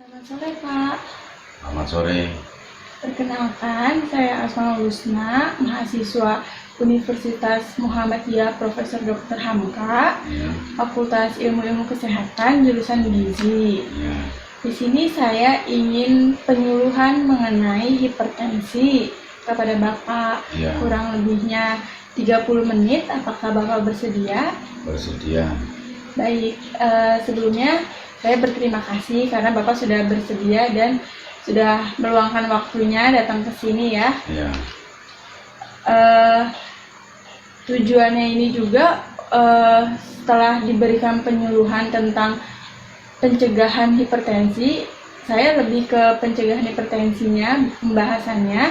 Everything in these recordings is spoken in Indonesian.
Selamat sore, Pak. Selamat sore. Perkenalkan, saya Asmaul Husna, mahasiswa Universitas Muhammadiyah Profesor Dr. Hamka, Fakultas Ilmu Kesehatan, jurusan Gizi. Di sini saya ingin penyuluhan mengenai hipertensi kepada Bapak. Kurang lebihnya 30 menit, apakah Bapak bersedia? Bersedia. Baik, sebelumnya saya berterima kasih karena Bapak sudah bersedia dan sudah meluangkan waktunya datang ke sini ya. Tujuannya ini juga setelah diberikan penyuluhan tentang pencegahan hipertensi, saya lebih ke pencegahan hipertensinya, pembahasannya.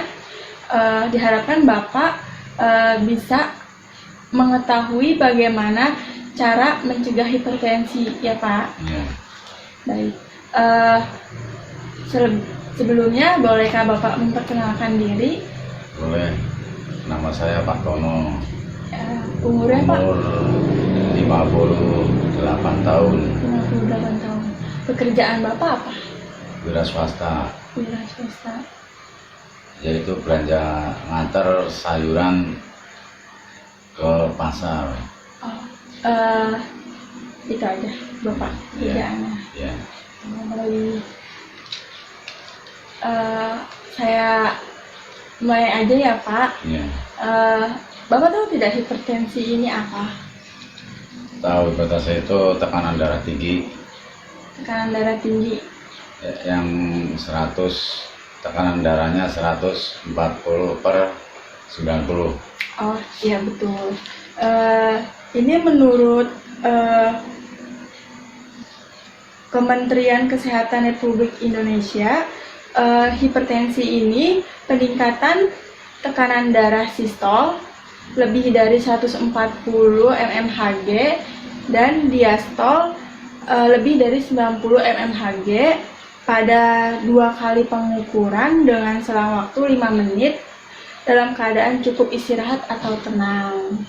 Diharapkan Bapak bisa mengetahui bagaimana cara mencegah hipertensi ya Pak. Baik, sebelumnya bolehkah Bapak memperkenalkan diri? Boleh. Nama saya Pak Tono. Umurnya Pak? Umur 58 tahun. 58 tahun. Pekerjaan Bapak apa? Wira swasta. Wira swasta. Yaitu belanja ngantar sayuran ke pasar. Itu aja Bapak pekerjaannya. Baik. Saya mulai aja ya Pak. Bapak tahu tidak hipertensi ini apa? Tahu, hipertensi itu tekanan darah tinggi. Tekanan darah tinggi. Yang 100, tekanan darahnya 140/90. Oh iya betul. Ini menurut Kementerian Kesehatan Republik Indonesia, hipertensi ini peningkatan tekanan darah sistol lebih dari 140 mmHg dan diastol lebih dari 90 mmHg pada 2 kali pengukuran dengan selang waktu 5 menit dalam keadaan cukup istirahat atau tenang.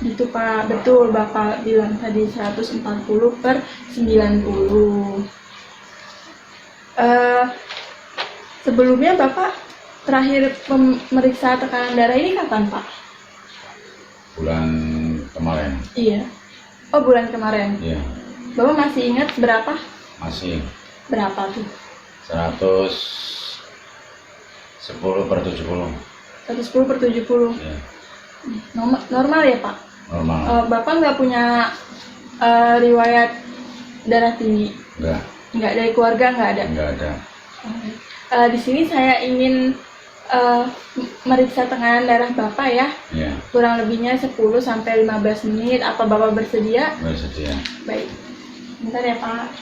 Gitu Pak, betul Bapak bilang tadi 140/90. Sebelumnya Bapak terakhir memeriksa tekanan darah ini kapan Pak? Bulan kemarin. Iya. Oh bulan kemarin. Iya. Bapak masih ingat berapa? Masih. Berapa tuh? 110/70. 110/70. Ya. Normal ya Pak? Normal. Bapak nggak punya riwayat darah tinggi? Enggak. Nggak, dari keluarga nggak ada? Nggak ada. Di sini saya ingin meriksa tekanan darah Bapak ya. Kurang lebihnya 10-15 menit. Apa Bapak bersedia? Bersedia. Baik. Bentar ya Pak.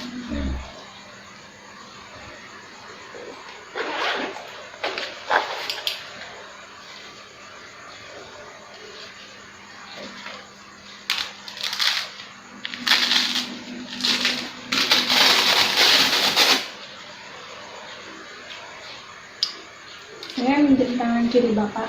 Saya minjem tangan kiri Bapak.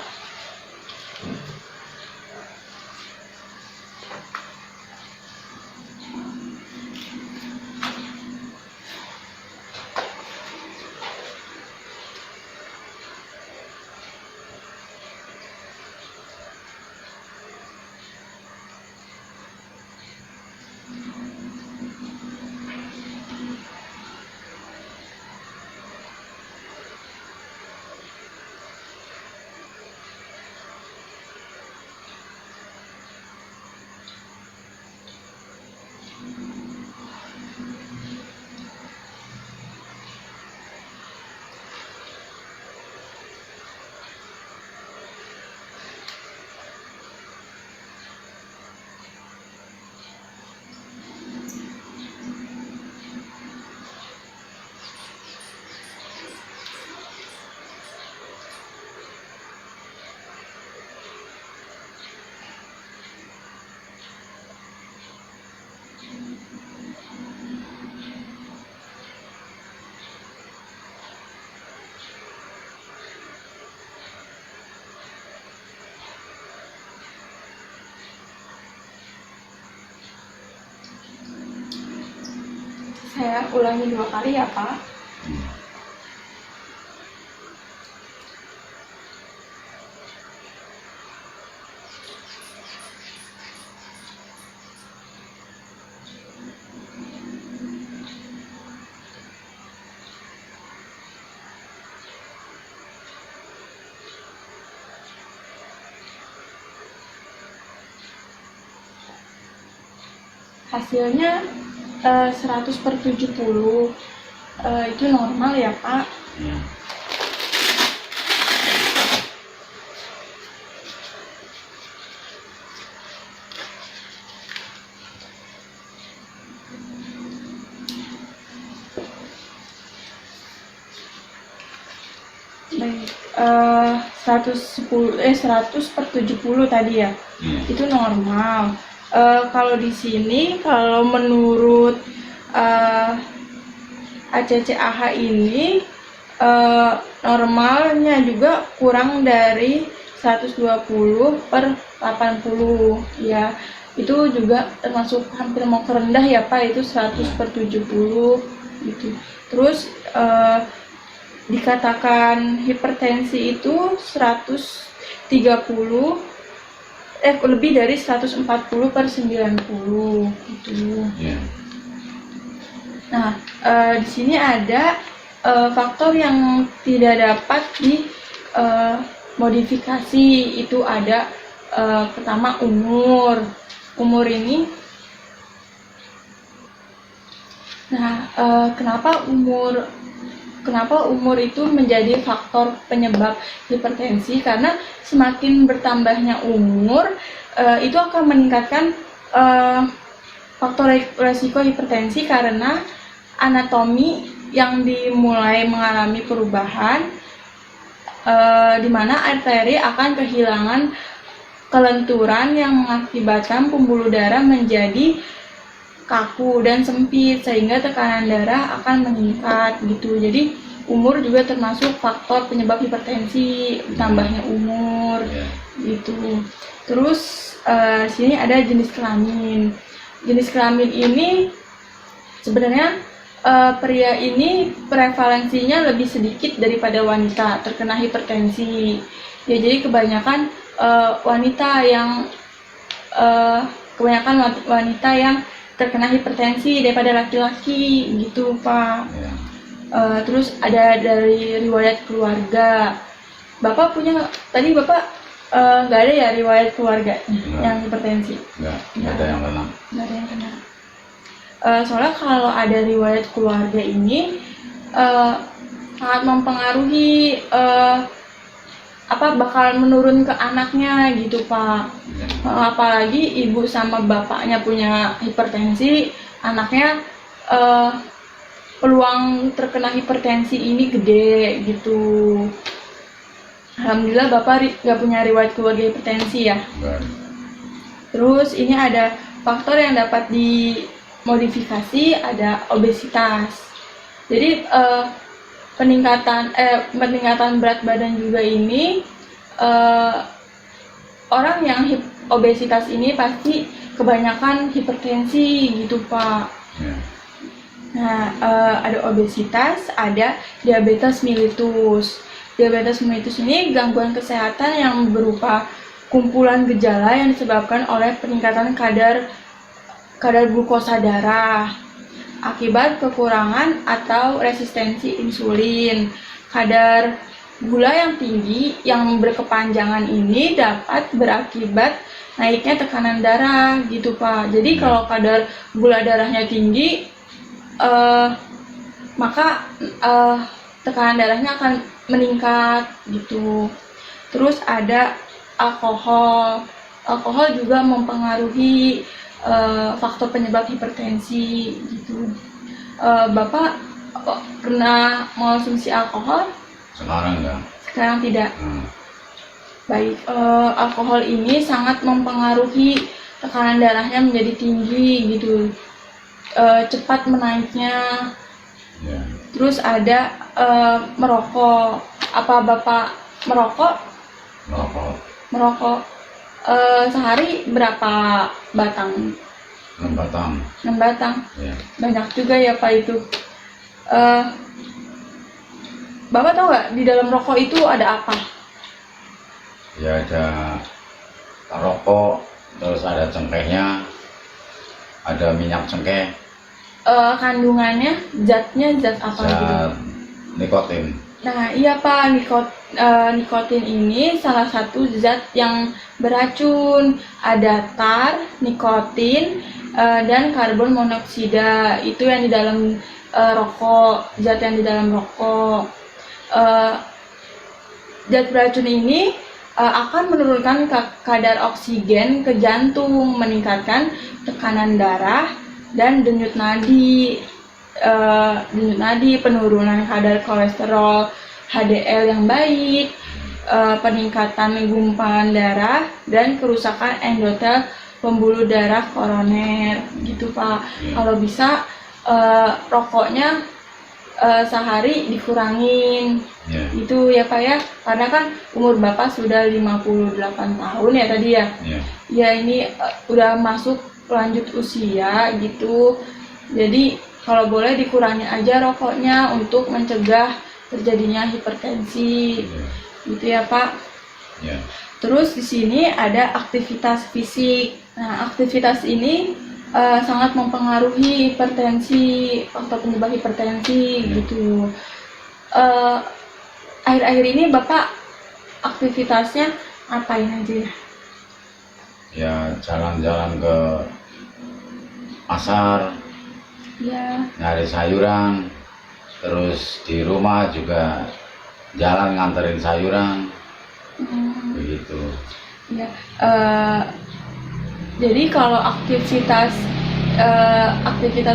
Saya ulangi 2 kali ya Pak. Hasilnya 100/70. Itu normal ya Pak. Ya. Baik, 100/70 tadi ya. Itu normal. Kalau di sini, kalau menurut ACCAH ini, normalnya juga kurang dari 120/80 ya. Itu juga termasuk hampir mau kerendah ya Pak, itu 100/70 gitu. Terus dikatakan hipertensi itu 130 lebih dari 140/90 gitu. Yeah. Nah, di sini ada faktor yang tidak dapat dimodifikasi. Itu ada pertama umur. Umur ini, nah kenapa umur itu menjadi faktor penyebab hipertensi? Karena semakin bertambahnya umur, itu akan meningkatkan faktor resiko hipertensi karena anatomi yang dimulai mengalami perubahan, di mana arteri akan kehilangan kelenturan yang mengakibatkan pembuluh darah menjadi kaku dan sempit sehingga tekanan darah akan meningkat gitu. Jadi umur juga termasuk faktor penyebab hipertensi, tambahnya umur gitu. Terus sini ada jenis kelamin. Jenis kelamin ini sebenarnya pria ini prevalensinya lebih sedikit daripada wanita terkena hipertensi. Ya, jadi kebanyakan wanita yang terkena hipertensi daripada laki-laki gitu Pak. Terus ada dari riwayat keluarga. Bapak punya tadi Bapak nggak ada ya riwayat keluarga yang hipertensi? Nggak ada yang kena. Nggak ada yang kena. Soalnya kalau ada riwayat keluarga ini sangat mempengaruhi bakal menurun ke anaknya gitu Pak. Apalagi ibu sama bapaknya punya hipertensi, anaknya peluang terkena hipertensi ini gede gitu. Alhamdulillah Bapak nggak punya riwayat keluarga hipertensi ya. Terus ini ada faktor yang dapat dimodifikasi, ada obesitas. Jadi peningkatan berat badan juga ini, orang yang obesitas ini pasti kebanyakan hipertensi gitu Pak. Nah, ada obesitas, ada diabetes mellitus. Diabetes mellitus ini gangguan kesehatan yang berupa kumpulan gejala yang disebabkan oleh peningkatan kadar glukosa darah akibat kekurangan atau resistensi insulin. Kadar gula yang tinggi yang berkepanjangan ini dapat berakibat naiknya tekanan darah gitu Pak. Jadi kalau kadar gula darahnya tinggi, maka tekanan darahnya akan meningkat gitu. Terus ada alkohol. Alkohol juga mempengaruhi faktor penyebab hipertensi gitu. Bapak pernah mengonsumsi alkohol? Sekarang enggak. Sekarang tidak. Baik, alkohol ini sangat mempengaruhi tekanan darahnya menjadi tinggi gitu, cepat menaiknya. Terus ada merokok. Apa Bapak merokok? Merokok. Sehari berapa batang? 6 batang. 6 batang. Banyak juga ya Pak itu. Bapak tahu nggak di dalam rokok itu ada apa? Ya ada rokok, terus ada cengkehnya, ada minyak cengkeh, Kandungannya zatnya zat apa gitu? zat nikotin. Nah, iya Pak, nikotin ini salah satu zat yang beracun. Ada tar, nikotin, dan karbon monoksida. Itu yang di dalam rokok, zat yang di dalam rokok. Eh, Zat beracun ini akan menurunkan kadar oksigen ke jantung, meningkatkan tekanan darah dan denyut nadi. Penurunan kadar kolesterol HDL yang baik, peningkatan gumpalan darah dan kerusakan endotel pembuluh darah koroner gitu Pak. Kalau bisa rokoknya sehari dikurangin itu ya Pak ya, karena kan umur Bapak sudah 58 tahun ya tadi ya. Ya ini udah masuk lanjut usia gitu, jadi kalau boleh dikurangi aja rokoknya untuk mencegah terjadinya hipertensi gitu ya Pak. Terus di sini ada aktivitas fisik. Nah, aktivitas ini sangat mempengaruhi hipertensi, faktor penyebab hipertensi gitu. Akhir-akhir ini Bapak aktivitasnya ngapain aja ya? Ya jalan-jalan ke pasar, Ya. nyari sayuran, terus di rumah juga jalan nganterin sayuran, begitu. Ya. Jadi kalau aktivitas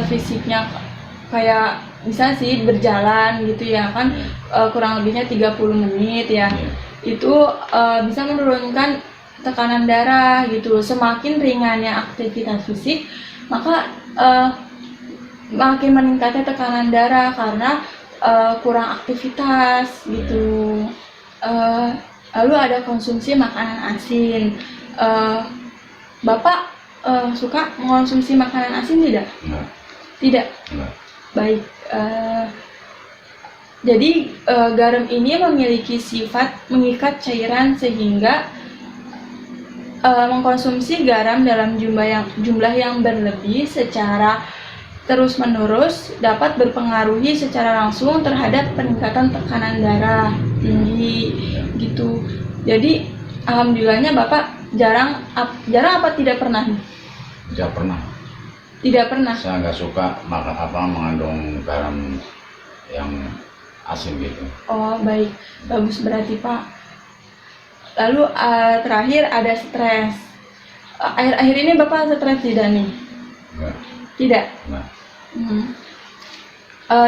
fisiknya kayak bisa sih berjalan gitu ya kan, kurang lebihnya 30 menit ya. Itu bisa menurunkan tekanan darah gitu. Semakin ringannya aktivitas fisik, maka makin meningkatnya tekanan darah karena kurang aktivitas gitu. Lalu ada konsumsi makanan asin. Bapak suka mengonsumsi makanan asin tidak? Enggak. Tidak. Enggak. Baik. Jadi garam ini memiliki sifat mengikat cairan sehingga mengkonsumsi garam dalam jumlah yang berlebih secara terus-menerus dapat berpengaruhi secara langsung terhadap peningkatan tekanan darah tinggi gitu. Jadi alhamdulillahnya Bapak jarang apa tidak pernah? Tidak pernah. Tidak pernah. Saya nggak suka mengandung garam yang asin gitu. Oh baik, bagus berarti Pak. Lalu terakhir ada stres. Akhir-akhir ini Bapak stres tidak nih? Enggak. Tidak. Enggak.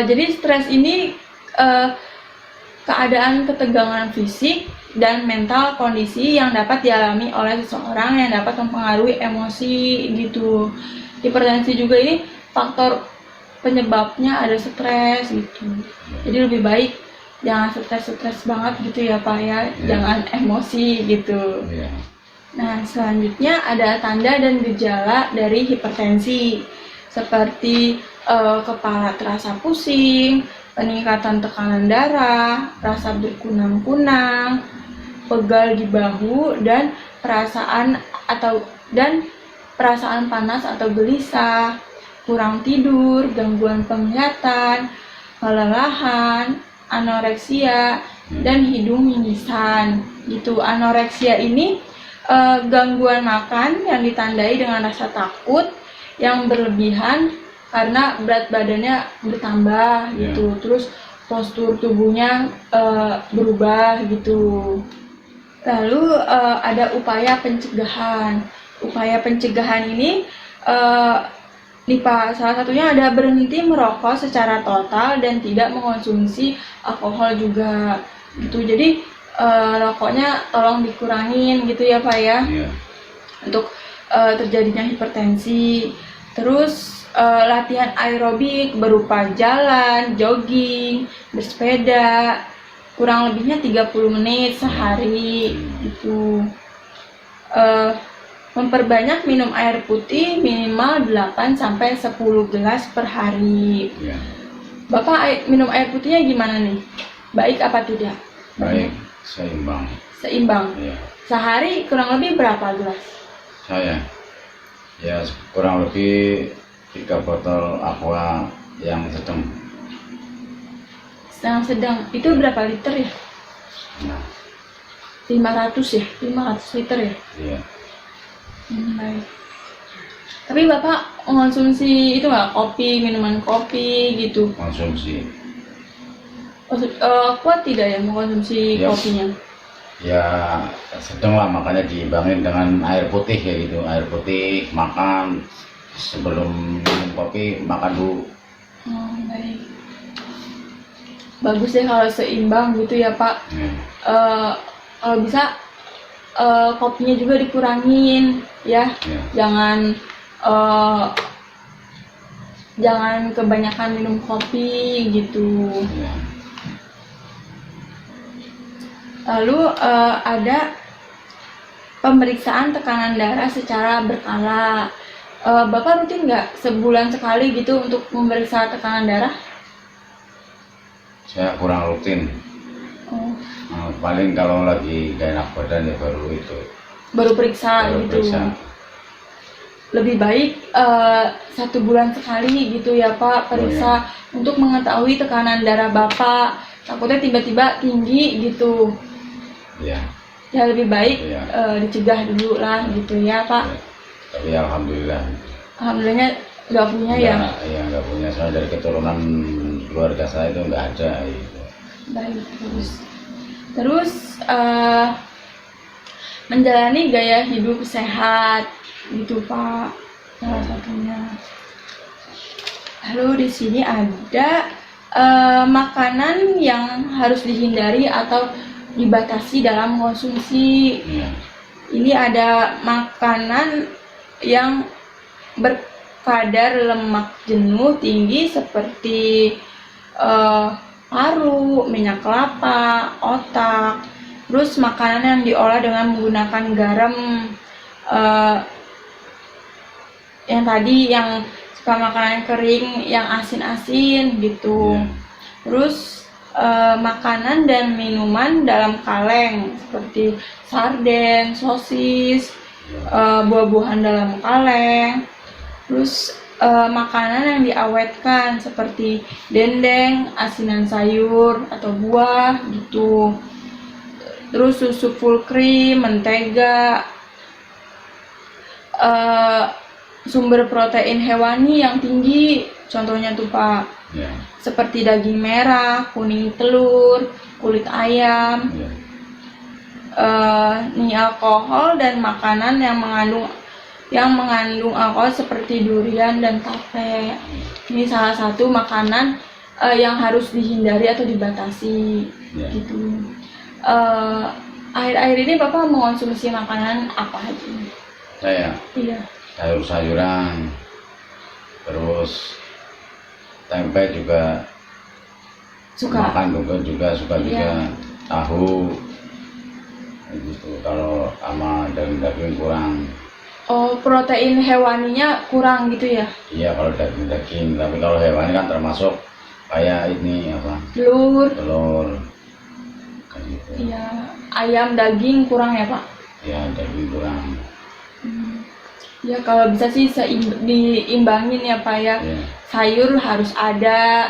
Jadi stres ini keadaan ketegangan fisik dan mental kondisi yang dapat dialami oleh seseorang yang dapat mempengaruhi emosi gitu. Hipertensi juga ini faktor penyebabnya ada stres gitu. Jadi lebih baik jangan stres banget gitu ya Pak ya, jangan emosi gitu. Nah selanjutnya ada tanda dan gejala dari hipertensi seperti kepala terasa pusing, peningkatan tekanan darah, rasa berkunang-kunang, pegal di bahu dan perasaan panas atau gelisah, kurang tidur, gangguan penglihatan, kelelahan, anoreksia dan hidung mimisan gitu. Anoreksia ini gangguan makan yang ditandai dengan rasa takut yang berlebihan karena berat badannya bertambah gitu. Terus postur tubuhnya berubah gitu. Lalu ada upaya pencegahan. Upaya pencegahan ini salah satunya ada berhenti merokok secara total dan tidak mengonsumsi alkohol juga gitu. Jadi rokoknya tolong dikurangin gitu ya Pak ya, untuk terjadinya hipertensi. Terus latihan aerobik berupa jalan, jogging, bersepeda kurang lebihnya 30 menit sehari gitu. Memperbanyak minum air putih minimal 8-10 gelas per hari. Bapak minum air putihnya gimana nih? Baik apa tidak? Baik, seimbang. Seimbang. Sehari kurang lebih berapa gelas? Saya Ya kurang lebih 3 botol aqua yang sedang. Yang sedang itu berapa liter ya? Nah, 500 ya? 500 liter ya? iya. Baik. Tapi Bapak mengonsumsi itu nggak, kopi, minuman kopi gitu? Konsumsi. Kuat tidak ya mengkonsumsi Ya. kopinya? Ya sedang lah, makanya diimbangin dengan air putih kayak gitu. Air putih, makan sebelum minum kopi, makan dulu. Oh, baik. Bagus deh kalau seimbang gitu ya Pak. Ya. Kalau bisa kopinya juga dikurangin ya. Ya. Jangan kebanyakan minum kopi gitu. Ya. Lalu ada pemeriksaan tekanan darah secara berkala. Bapak rutin nggak sebulan sekali gitu untuk memeriksa tekanan darah? Saya kurang rutin. Oh, Paling kalau lagi gak enak badan ya baru itu. baru periksa Baru gitu. periksa. Lebih baik 1 bulan sekali gitu ya Pak periksa untuk mengetahui tekanan darah Bapak. Takutnya tiba-tiba tinggi gitu. Ya. Ya lebih baik Iya. dicegah dulu lah gitu ya Pak. Ya. Tapi alhamdulillah. Alhamdulillahnya nggak punya ya. Ya nggak punya, soalnya dari keturunan keluarga saya itu nggak ada gitu. Baik, terus menjalani gaya hidup sehat gitu Pak, salah satunya. Lalu di sini ada makanan yang harus dihindari atau dibatasi dalam konsumsi. Ya. Ini ada makanan yang berkadar lemak jenuh tinggi seperti paru, minyak kelapa, otak. Terus makanan yang diolah dengan menggunakan garam, yang tadi yang suka makanan kering yang asin-asin gitu. Ya. Terus makanan dan minuman dalam kaleng seperti sarden, sosis, buah-buahan dalam kaleng. Terus makanan yang diawetkan seperti dendeng, asinan sayur atau buah gitu. Terus susu full cream, mentega, sumber protein hewani yang tinggi, contohnya tuh Pak, Ya. seperti daging merah, kuning telur, kulit ayam, Ya. nih alkohol dan makanan yang mengandung alkohol seperti durian dan tape. Ini salah satu makanan yang harus dihindari atau dibatasi Ya. gitu. Akhir-akhir ini Bapak mengonsumsi makanan apa aja? Saya Iya. sayur-sayuran, terus tempe juga Suka. makan juga suka Iya. juga, tahu gitu. Kalau sama daging kurang. Oh, protein hewaninya kurang gitu ya? Iya kalau daging, tapi kalau hewan kan termasuk kayak ini apa, Telur, telur kayak gitu. iya. Ayam, daging kurang ya Pak? Ya daging kurang. Ya kalau bisa sih diimbangin ya Pak ya. Ya. Sayur harus ada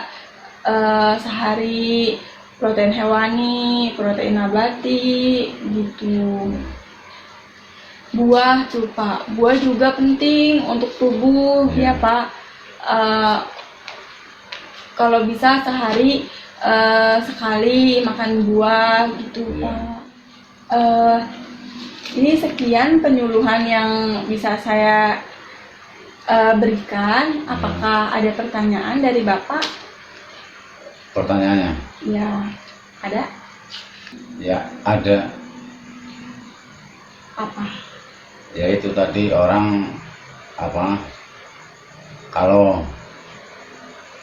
sehari, protein hewani, protein nabati gitu. Buah tuh Pak, buah juga penting untuk tubuh ya Pak. Kalau bisa sehari sekali makan buah gitu Pak. Ini sekian penyuluhan yang bisa saya berikan. Apakah ada pertanyaan dari Bapak? Pertanyaannya? Ya, ada. Ya ada. Apa? Ya itu tadi orang apa, kalau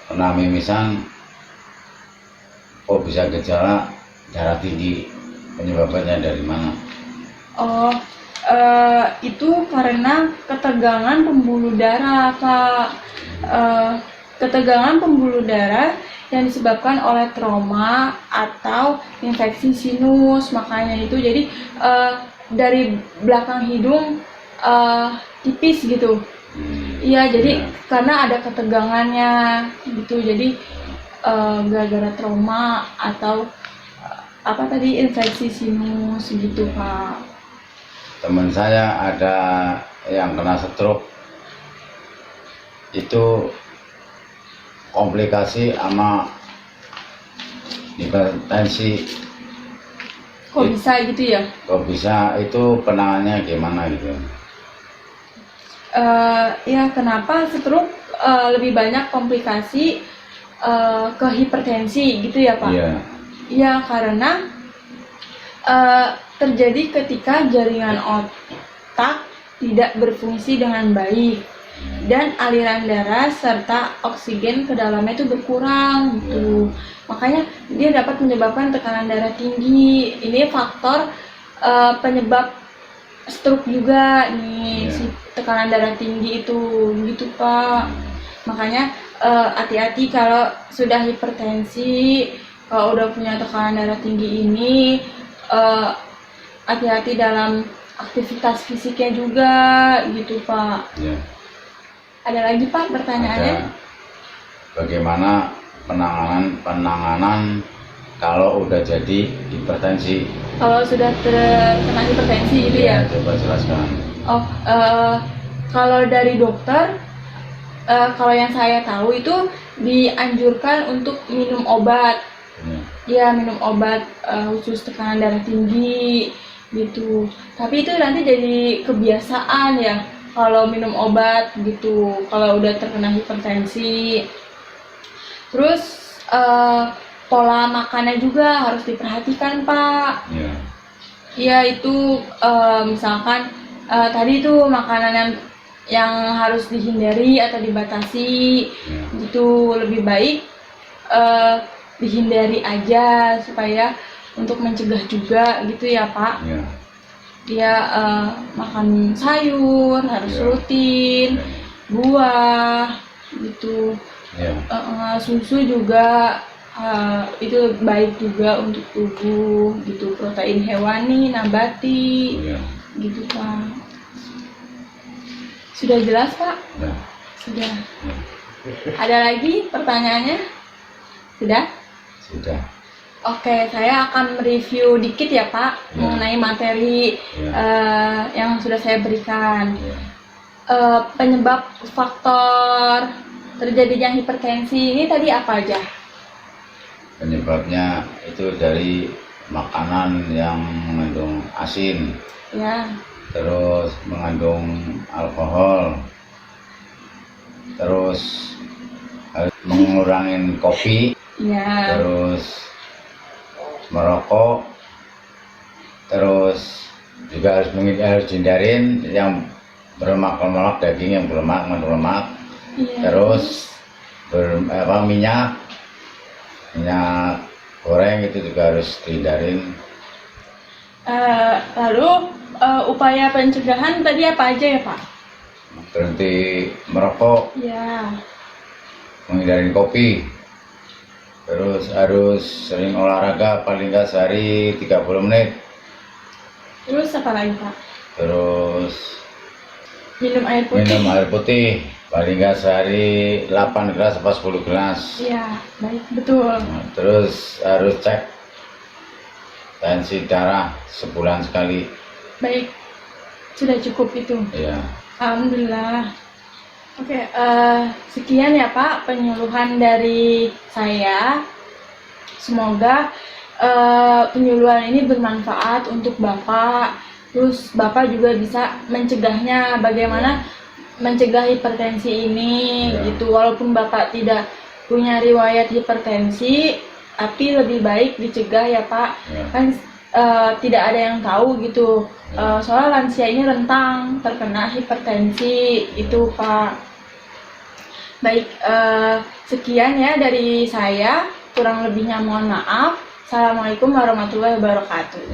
kena mimisan kok bisa gejala darah tinggi, penyebabnya dari mana? Oh, itu karena ketegangan pembuluh darah, Pak. Ketegangan pembuluh darah yang disebabkan oleh trauma atau infeksi sinus, makanya itu jadi dari belakang hidung tipis gitu. Iya, jadi Ya. karena ada ketegangannya gitu. Jadi gara-gara trauma atau apa tadi infeksi sinus gitu, Pak. Teman saya ada yang kena stroke, itu komplikasi sama hipertensi. Kok bisa gitu ya? Kok bisa, itu penanganannya gimana gitu? Ya kenapa stroke lebih banyak komplikasi ke hipertensi gitu ya, Pak? Iya. Ya karena terjadi ketika jaringan otak tidak berfungsi dengan baik dan aliran darah serta oksigen ke dalamnya itu berkurang gitu. Makanya dia dapat menyebabkan tekanan darah tinggi. Ini faktor penyebab stroke juga nih, si tekanan darah tinggi itu gitu, Pak. Makanya hati-hati kalau sudah hipertensi, kalau udah punya tekanan darah tinggi ini, hati-hati dalam aktivitas fisiknya juga gitu, Pak. Ya. Ada lagi, Pak, pertanyaannya? Ada bagaimana penanganan kalau udah jadi hipertensi? Kalau sudah terkena hipertensi gitu ya? Coba jelaskan. Oh, kalau dari dokter, kalau yang saya tahu itu dianjurkan untuk minum obat. Ya, minum obat khusus tekanan darah tinggi gitu. Tapi itu nanti jadi kebiasaan ya kalau minum obat gitu. Kalau udah terkena hipertensi. Terus pola makannya juga harus diperhatikan, Pak. Iya, itu misalkan tadi itu makanan yang harus dihindari atau dibatasi gitu, lebih baik dihindari aja supaya untuk mencegah juga gitu ya, Pak. Dia makan sayur harus rutin, buah gitu, susu juga itu baik juga untuk tubuh gitu, protein hewani, nabati gitu, Pak. Sudah jelas, Pak? Sudah. Ada lagi pertanyaannya? Sudah? Sudah. Oke, saya akan mereview dikit ya, Pak, mengenai materi yang sudah saya berikan. Penyebab faktor terjadinya hipertensi ini tadi apa aja? Penyebabnya itu dari makanan yang mengandung asin, terus mengandung alkohol, terus harus mengurangi kopi, terus merokok, terus juga harus hindarin yang berlemak, daging yang berlemak, terus minyak goreng itu juga harus dihindarin. Lalu upaya pencegahan tadi apa aja ya, Pak? Berhenti merokok, menghindari kopi, terus harus sering olahraga paling nggak sehari 30 menit. Terus apa lagi, Pak? Terus minum air putih paling nggak sehari 8 gelas atau 10 gelas. Iya, baik, betul. Terus harus cek tensi darah sebulan sekali. Baik, sudah cukup itu. Alhamdulillah. Oke, sekian ya, Pak, penyuluhan dari saya. Semoga penyuluhan ini bermanfaat untuk Bapak. Terus Bapak juga bisa mencegahnya, bagaimana mencegah hipertensi ini gitu. Walaupun Bapak tidak punya riwayat hipertensi, tapi lebih baik dicegah ya, Pak. Kan tidak ada yang tahu gitu. Soalnya lansia ini rentang terkena hipertensi itu, Pak. Baik, sekian ya dari saya. Kurang lebihnya mohon maaf. Assalamualaikum warahmatullahi wabarakatuh.